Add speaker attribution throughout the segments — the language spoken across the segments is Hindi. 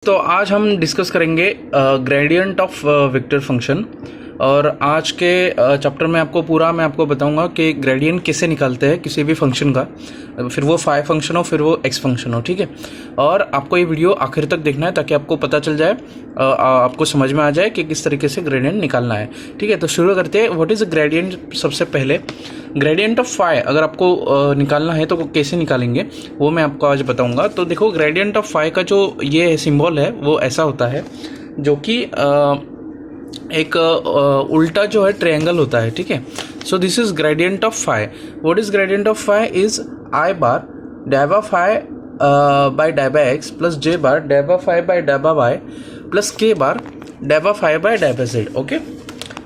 Speaker 1: तो आज हम डिस्कस करेंगे ग्रेडियंट ऑफ वेक्टर फंक्शन। और आज के चैप्टर में मैं आपको बताऊंगा कि ग्रेडियंट कैसे निकालते हैं किसी भी फंक्शन का, फिर वो फाई फंक्शन हो फिर वो एक्स फंक्शन हो, ठीक है। और आपको ये वीडियो आखिर तक देखना है ताकि आपको पता चल जाए, आपको समझ में आ जाए कि किस तरीके से ग्रेडियंट निकालना है, ठीक है। तो शुरू करते हैं। What is gradient? सबसे पहले ग्रेडियंट ऑफ फाई अगर आपको निकालना है तो कैसे निकालेंगे वो मैं आपको आज बताऊंगा। तो देखो, ग्रेडियंट ऑफ फाई का जो ये सिंबल है वो ऐसा होता है, जो कि एक उल्टा जो है ट्रायंगल होता है, ठीक है। So this is gradient of phi. What is gradient of phi? Is I bar डेबा फाई बाय डेबा एक्स प्लस जे बार डेबा फाई बाय डेबा वाई प्लस के बार डेबा फाई बाय डेबा जेड। ओके,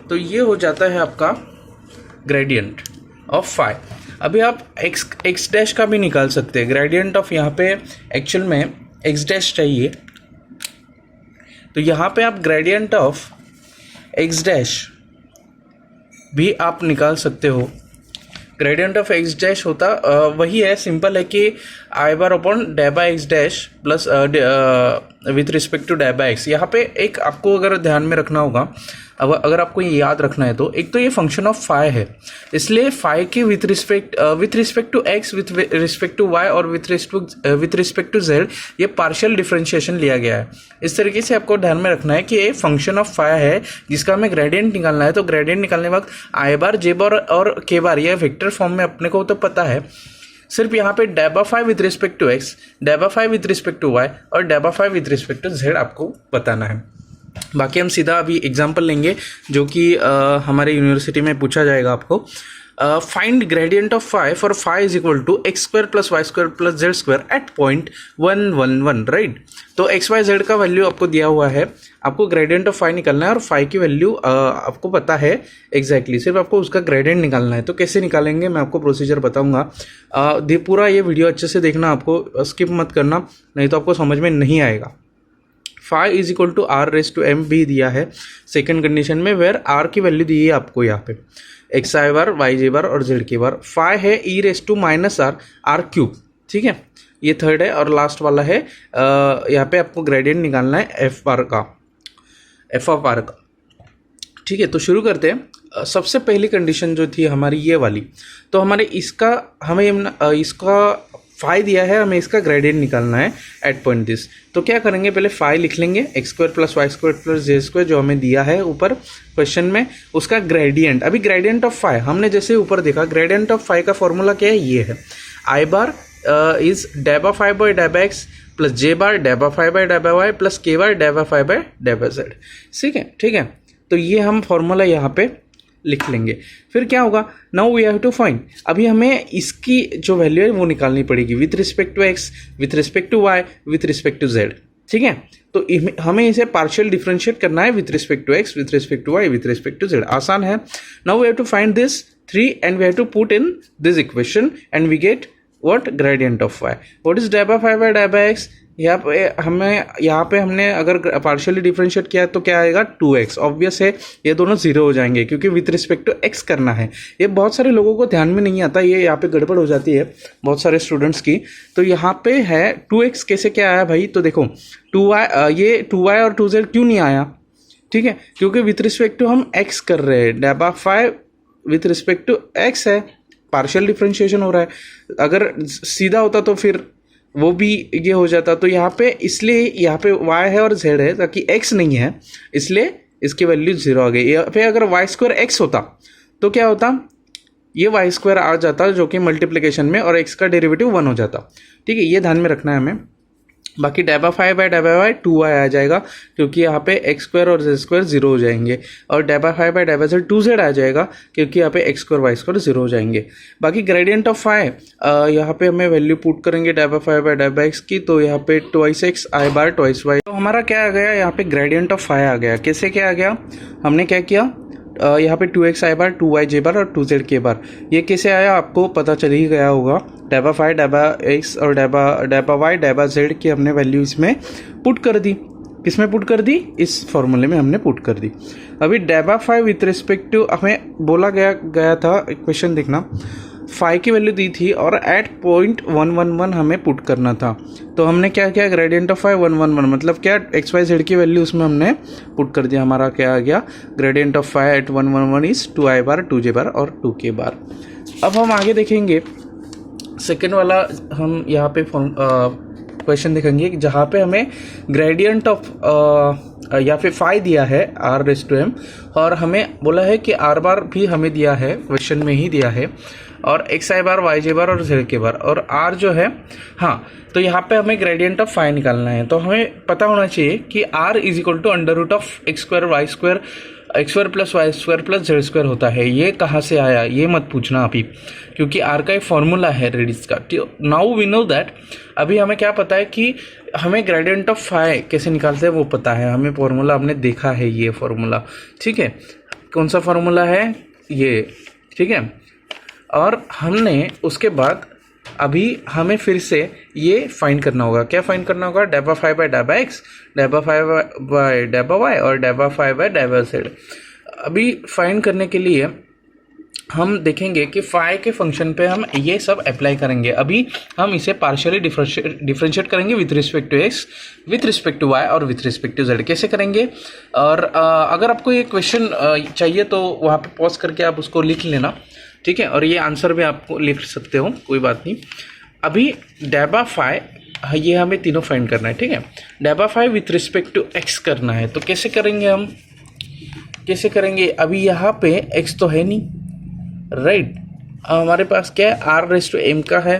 Speaker 1: तो ये हो जाता है आपका ग्रेडियंट ऑफ फाई। अभी आप एक्स डैश का भी निकाल सकते हैं। ग्रेडियंट ऑफ यहाँ पे एक्चुअल में एक्स डैश चाहिए, तो यहाँ पे आप ग्रेडियंट ऑफ एक्स डैश भी आप निकाल सकते हो। ग्रेडियंट ऑफ एक्स डैश होता वही है, सिंपल है कि आई बार अपॉन डेबा X dash plus with respect to डेबा एक्स। यहाँ पे एक आपको अगर ध्यान में रखना होगा, अगर आपको ये याद रखना है तो एक तो ये फंक्शन ऑफ फाई है, इसलिए फाई के with respect to x, with respect to Y और विथ रिस्पेक्ट टू जेड ये पार्शियल डिफरेंशिएशन लिया गया है। इस तरीके से आपको ध्यान में रखना है कि ये फंक्शन ऑफ फाई है जिसका हमें ग्रेडियंट निकालना है। तो ग्रेडियंट निकालने वक्त आई बार जे बार और के बार ये वेक्टर फॉर्म में अपने को तो पता है, सिर्फ यहाँ पे डेबा phi with respect to X, डेबा phi with respect to Y और डेबा phi with respect to Z आपको बताना है। बाकी हम सीधा अभी एग्जांपल लेंगे जो कि हमारे यूनिवर्सिटी में पूछा जाएगा आपको। Find gradient of phi for phi is equal to X square plus Y square plus Z square at point 111, right. तो एक्स वाई जेड का वैल्यू आपको दिया हुआ है, आपको ग्रेडियंट ऑफ फाई निकालना है और फाई की वैल्यू आपको पता है एग्जैक्टली, सिर्फ आपको उसका ग्रेडियंट निकालना है। तो कैसे निकालेंगे मैं आपको प्रोसीजर बताऊंगा। पूरा ये वीडियो अच्छे से देखना, आपको स्किप मत करना, नहीं तो आपको समझ में नहीं आएगा। Phi is equal to R raise to M भी दिया है सेकंड कंडीशन में, वेयर आर की वैल्यू दी है आपको यहाँ पे एक्स आई बार वाई जे बार और जेड के बार। फाई है E raise to minus R R cube, ठीक है, ये थर्ड है। और लास्ट वाला है यहाँ पे आपको ग्रेडियंट निकालना है एफ ऑफ आर का, ठीक है। तो शुरू करते हैं। सबसे पहली कंडीशन जो थी हमारी ये वाली, तो हमारे इसका फाई दिया है, हमें इसका ग्रेडियंट निकालना है एट पॉइंट दिस। तो क्या करेंगे, पहले फाई लिख लेंगे X square plus Y square plus Z square जो हमें दिया है ऊपर क्वेश्चन में, उसका ग्रेडियंट। अभी ग्रेडियंट ऑफ फाई हमने जैसे ऊपर देखा, ग्रेडियंट ऑफ फाई का फॉर्मूला क्या है, ये है आई बार इज डेबा फाई बाय डेबा एक्स प्लस जे बार डेबा फाई बाय डेबा वाई प्लस के बार डेबा फाई बाय डेबा जेड, ठीक है। तो ये हम फॉर्मूला यहाँ पे लिख लेंगे। फिर क्या होगा, now we have to find, अभी हमें इसकी जो वैल्यू है वो निकालनी पड़ेगी with respect to x, with respect to Y, with respect to Z, ठीक है। तो हमें इसे पार्शियल डिफरेंशिएट करना है with respect to x, with respect to Y, with respect to Z. आसान है। Now we have to find this 3 and we have to put in this equation and we get what, gradient of phi. What is डेबा फाई बाय डेबा एक्स? यहाँ पे हमने अगर पार्शियली डिफरेंशिएट किया तो क्या आएगा, 2x। ऑब्वियस है ये दोनों जीरो हो जाएंगे क्योंकि विथ रिस्पेक्ट टू x करना है। ये बहुत सारे लोगों को ध्यान में नहीं आता, ये यहाँ पे गड़बड़ हो जाती है बहुत सारे स्टूडेंट्स की। तो यहाँ पे है 2x, कैसे क्या आया भाई? तो देखो 2y और 2z क्यों नहीं आया, ठीक है, क्योंकि विथ रिस्पेक्ट टू हम x कर रहे हैं, डेबा phi with respect to x है, पार्शियल डिफरेंशिएशन हो रहा है। अगर सीधा होता तो फिर वो भी ये हो जाता। तो यहाँ पे इसलिए यहाँ पे y है और z है, ताकि x नहीं है इसलिए इसकी वैल्यू 0 आ गई। यहाँ पे अगर वाई स्क्वायर एक्स होता तो क्या होता, ये वाई स्क्वायर आ जाता जो कि मल्टीप्लिकेशन में, और x का डेरिवेटिव 1 हो जाता, ठीक है। ये ध्यान में रखना है हमें। बाकी डेबा फाई बाय डेबा वाई 2y आ जाएगा क्योंकि यहाँ पे एक्स स्क्वायर और जेड स्क्वायर 0 हो जाएंगे, और डेबा फाई बाय डेबा जेड 2z आ जाएगा क्योंकि यहाँ पे एक्स स्क्वायर वाई स्क्वायर 0 हो जाएंगे। बाकी ग्रेडियंट ऑफ फाई यहाँ पे हमें वैल्यू पुट करेंगे डेबा फाई बाय डेबा एक्स की, तो यहाँ पे ट्वाइस एक्स आई बार ट्वाइस वाई। तो हमारा क्या आ गया, यहाँ पे ग्रेडियंट ऑफ फाई आ गया। कैसे क्या आ गया, हमने क्या किया, यहाँ पे 2x आई बार 2y जे बार और 2z के बार। ये कैसे आया आपको पता चल ही गया होगा। डेबा फाई डेबा एक्स और डेबा वाई डेबा जेड की हमने वैल्यू इसमें पुट कर दी। किसमें पुट कर दी, इस फॉर्मूले में हमने पुट कर दी। अभी डेबा फाई विथ रिस्पेक्ट टू हमें बोला गया था, क्वेश्चन देखना, फाई की वैल्यू दी थी और एट पॉइंट 111 हमें पुट करना था। तो हमने क्या किया, ग्रेडियंट ऑफ फाई 111 मतलब क्या, एक्स वाई जेड की वैल्यू उसमें हमने पुट कर दिया। हमारा क्या आ गया, gradient of phi at 111 is 2i bar 2j bar और 2k बार। अब हम आगे देखेंगे सेकेंड वाला, हम यहाँ पे क्वेश्चन देखेंगे जहाँ पे हमें ग्रेडियंट ऑफ या फिर फाई दिया है r⁻m और हमें बोला है कि r बार भी हमें दिया है, क्वेश्चन में ही दिया है, और xi बार yj बार और zk बार, और r जो है, हाँ, तो यहाँ पे हमें ग्रेडियंट ऑफ फाई निकालना है। तो हमें पता होना चाहिए कि r is equal to under root of x square y square x square plus Y square plus Z square होता है। ये कहाँ से आया ये मत पूछना अभी, क्योंकि आर का एक फॉर्मूला है रेडियस का। नाउ वी नो दैट, अभी हमें क्या पता है कि हमें ग्रेडियंट ऑफ फाई कैसे निकालते हैं वो पता है, हमें फॉर्मूला हमने देखा है, ये फॉर्मूला, ठीक है। कौन सा फॉर्मूला है ये, ठीक है। और हमने उसके बाद अभी हमें फिर से ये फाइंड करना होगा। क्या फाइंड करना होगा, डेबा फाई बाय डेबा एक्स, डेबा फाई बाय डेबा वाई और डेबा फाई बाय डेबा जेड। अभी फाइंड करने के लिए हम देखेंगे कि फाई के फंक्शन पे हम ये सब अप्लाई करेंगे। अभी हम इसे पार्शियली डिफरेंशिएट करेंगे with respect to x, with respect to Y और विथ रिस्पेक्ट टू जेड। कैसे करेंगे, और अगर आपको ये क्वेश्चन चाहिए तो वहाँ पे पॉज करके आप उसको लिख लेना, ठीक है, और ये आंसर भी आपको लिख सकते हो, कोई बात नहीं। अभी डेबा फाई ये हमें तीनों फाइंड करना है, ठीक है। डेबा phi with respect to X करना है, तो कैसे करेंगे हम, कैसे करेंगे, अभी यहाँ पे एक्स तो है नहीं, राइट। हमारे पास क्या है, आर रेस टू एम का है,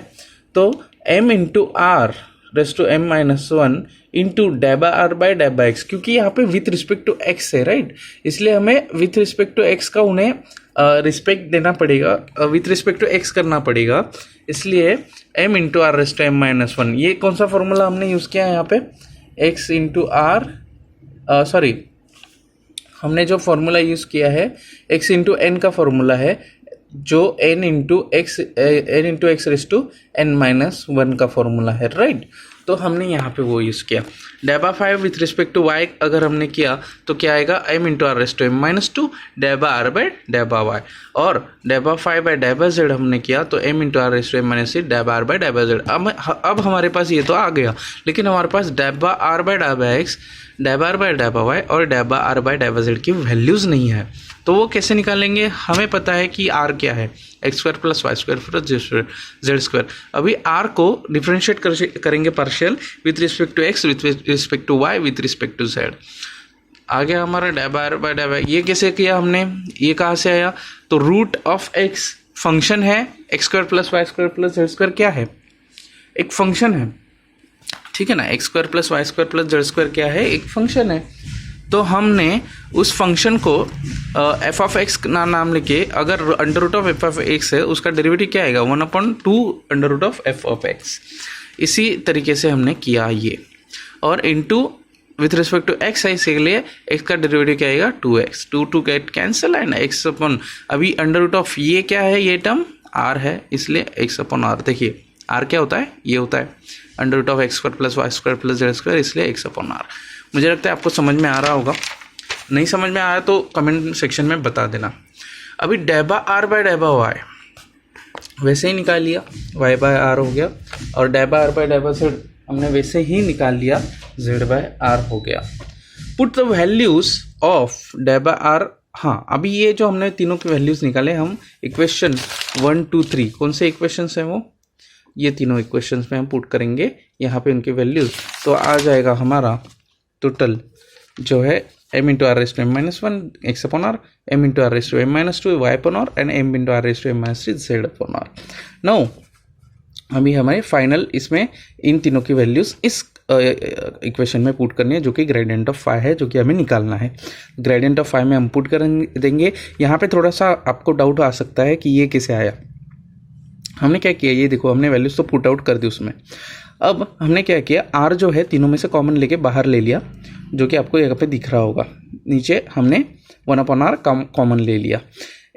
Speaker 1: तो m into are raise to M minus 1 into डेबा आर बाय डेबा एक्स, क्योंकि यहाँ पे विथ रिस्पेक्ट टू एक्स है, राइट, इसलिए हमें विथ रिस्पेक्ट टू एक्स का उन्हें रिस्पेक्ट देना पड़ेगा, विथ रिस्पेक्ट टू एक्स करना पड़ेगा, इसलिए m into are raise to M minus 1। ये कौन सा फॉर्मूला हमने यूज़ किया है यहाँ पे, x इंटू आर, सॉरी, हमने जो फॉर्मूला यूज़ किया है x इंटू एन का फॉर्मूला है, जो n into x raise to n minus 1 का फॉर्मूला है, राइट। तो हमने यहाँ पे वो यूज़ किया। डेबा phi with respect to y अगर हमने किया तो क्या आएगा, m into are raise to M minus 2 डेबा आर बाय डेबा y, और डेबा फाई बाय डेबा z हमने किया तो m into are raise to M minus 3 डेबा आर बाय डेबा z। अब हमारे पास ये तो आ गया, लेकिन हमारे पास डेबा आर बाय डेबा एक्स, डेबा आर बाय डेबा वाई और डेबा आर बाय डेबा जेड की वैल्यूज़ नहीं है। तो वो कैसे निकालेंगे, हमें पता है कि आर क्या है, x square plus Y square plus Z square. अभी आर को डिफ्रेंशिएट करेंगे partial with respect to x, with respect to Y, with respect to Z. आ गया हमारा डेबा आर बाय डेबा। ये कैसे किया हमने, ये कहाँ से आया, तो रूट ऑफ एक्स फंक्शन है, x square plus Y square plus Z square क्या है, एक फंक्शन है, ठीक है ना। X square plus Y square plus Z square क्या है, एक फंक्शन है। तो हमने उस फंक्शन को एफ ऑफ एक्स नाम लेके, अगर under root of f of x है उसका डेरिवेटिव क्या आएगा, 1/2 under root of f of x. इसी तरीके से हमने किया ये, और into with respect to x है, इसीलिए एक्स का डेरिवेटिव क्या आएगा, 2x, 2 गेट कैंसिल है ना, एक्स अपॉन, अभी अंडर रूट ऑफ ये क्या है, ये टर्म r है, इसलिए एक्स अपॉन आर। देखिए r क्या होता है, ये होता है under root of x square plus Y square plus Z square, इसलिए एक्स अपॉन आर। मुझे लगता है आपको समझ में आ रहा होगा, नहीं समझ में आया तो कमेंट सेक्शन में बता देना। अभी डेबा आर बाय डेबा वाई वैसे ही निकाल लिया, वाई बाय आर हो गया, और डेबा आर बाय डेबा जेड हमने वैसे ही निकाल लिया, जेड बाय आर हो गया। पुट द वैल्यूज ऑफ डेबा आर, हाँ, अभी ये जो हमने तीनों के वैल्यूज निकाले, हम इक्वेशन 1 2 3 कौन से इक्वेशंस हैं वो, ये तीनों इक्वेशंस में हम पुट करेंगे यहाँ पे उनके वैल्यूज, तो आ जाएगा हमारा टोटल जो है m into are raise to M minus 1 x upon r, m into are raise to M minus 2 y upon r, and m into are raise to M minus 3 z upon r. Now अभी हमारे फाइनल इसमें इन तीनों की वैल्यूज इस इक्वेशन में पुट करनी है, जो कि ग्रेडियंट ऑफ फाई है, जो कि हमें निकालना है। ग्रेडियंट ऑफ फाई में हम पुट कर देंगे। यहाँ पे थोड़ा सा आपको डाउट आ सकता है कि ये कैसे आया। हमने क्या किया, ये देखो, हमने वैल्यूज तो पुट आउट कर दी उसमें। अब हमने क्या किया, r जो है तीनों में से कॉमन लेके बाहर ले लिया, जो कि आपको यहाँ पे दिख रहा होगा। नीचे हमने 1/r कॉमन ले लिया।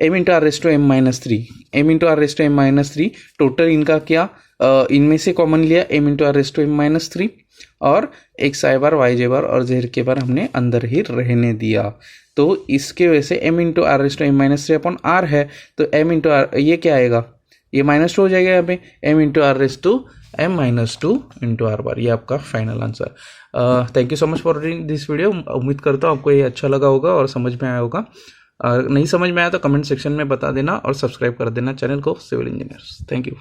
Speaker 1: m into are raise to M minus 3, m into are raise to M minus 3, total इनका क्या, इनमें से कॉमन लिया m into are raise to M minus 3, और एक्स आई बार वाई जे बार और जेड के बार हमने अंदर ही रहने दिया। तो इसके वजह से m into are raise to M minus 3 upon r है, तो m इंटू आर ये क्या आएगा, ये -2 हो जाएगा यहाँ पे, m into are raise to m -2 into r bar. ये आपका final answer. Thank you so much for reading this video. उम्मीद करता हूँ आपको ये अच्छा लगा होगा और समझ में आया होगा। नहीं समझ में आया तो कमेंट सेक्शन में बता देना और सब्सक्राइब कर देना चैनल को सिविल इंजीनियर्स। Thank you.